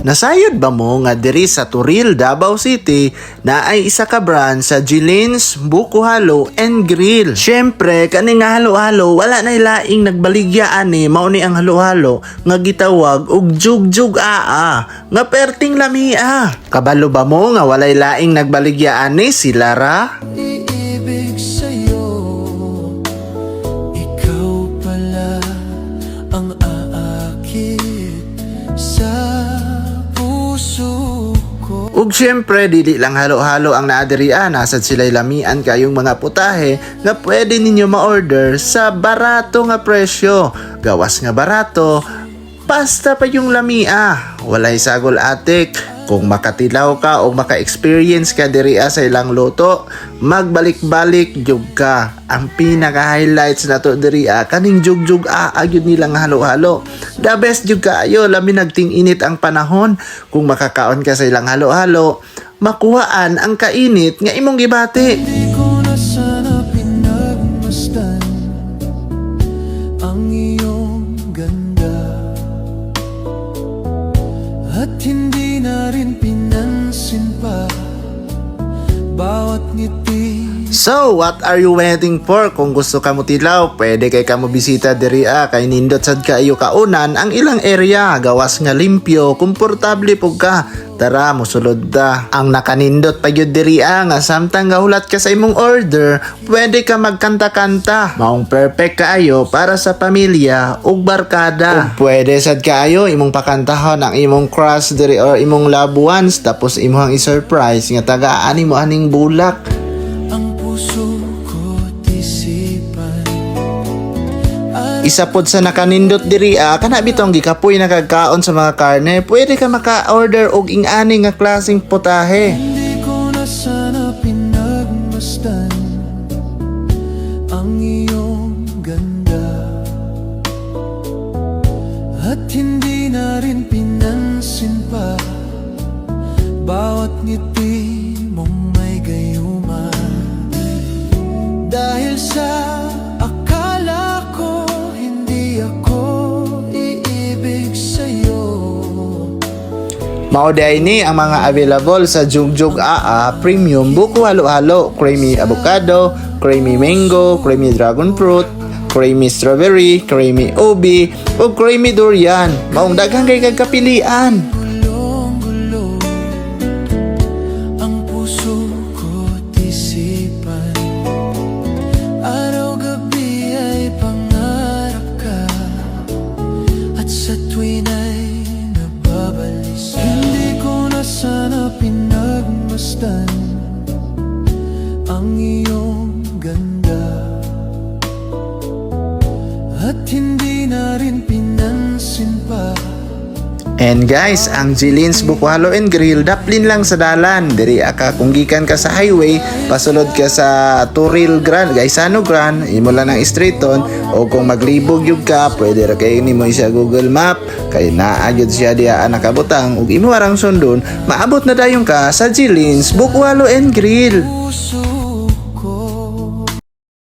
Nasayod ba mo nga diri sa Turil, Davao City na ay isa ka brand sa Jilins Buko Halo and Grill? Syempre, kani nga halo-halo wala na ilaing nagbaligya ani mao ni ang halo-halo nga gitawag og jugjug nga perting lamia. Kabalo ba mo nga walay laing nagbaligya ani sila ra? Iibig sa'yo, ikaw pala ang aakit sa puso ko. Ug syempre dili lang halo-halo ang naadirian, nasad sila'y lamian kayong mga putahe nga pwede ninyo ma-order sa barato nga presyo. Gawas nga barato, basta pa yung lamia. Walay sagol atik. Kung makatilaw ka o maka-experience ka diriya sa ilang luto, magbalik-balik jug ka. Ang pinaka-highlights na to diriya kaning jugjug aagyon nilang halo-halo. The best jug kaayo labi nagting init ang panahon. Kung makakaon ka sa ilang halo-halo, makuhaan ang kainit nga imong gibati. Di ko na sana pinagmasdan ang iyong ganda, at hindi na rin pinansin pa bawat ngiti. So, what are you waiting for? Kung gusto ka mo tilaw, pwede kay ka mo bisita diriya kay nindot sad kaayo kaunan ang ilang area. Gawas nga limpyo, komportable pug ka. Tara, musulod da. Ang nakanindot pa gyud diriya nga samtang gahulat ka sa imong order, pwede ka magkanta-kanta. Maong perfect kaayo para sa pamilya ug barkada. Ug pwede sad kaayo imong pakantahon ang imong crush diri or imong loved ones, tapos imong i-surprise nga tagaan mo aning bulak. Ang puso ko tisipan. Isa pod sa nakanindot diriya kana bitong gikapoy na kagkaon sa mga karne, pwede ka maka-order og ing-ani nga klaseng putahe. Hindi ko na sana pinagmasdan ang iyong ganda, at hindi na rin pinansin pa bawat ngiti mong may gayuma. Dahil sa akala ko hindi ako iibig sa'yo. Mauday ni ang mga available sa Jugjug Premium Buko Halo-Halo, creamy avocado, creamy mango, creamy dragon fruit, creamy strawberry, creamy ubi, o creamy durian. Maong daghang kay kagkapilian. Gulong-gulo ang puso ko tisipan. Araw-gabi ay pangarap ka, at sa tuwin ay nababalis. Hindi ko na sana pinagmasdan ang iyong ganda, at hindi na rin pinansin pa. And guys, ang Jilins Buko Halo and Grill daplin lang sa dalan. Diri ka kung gikan ka sa highway, pasulod ka sa Turil Grand, Gaisano Grand, imo lang ang streeton. O kung maglibog yug ka, pwede ra kay nimo siya Google Map, kay naagid siya diha nakabutang ug imo arang sundon, maabot na dayon ka sa Jilins Buko Halo and Grill. Puso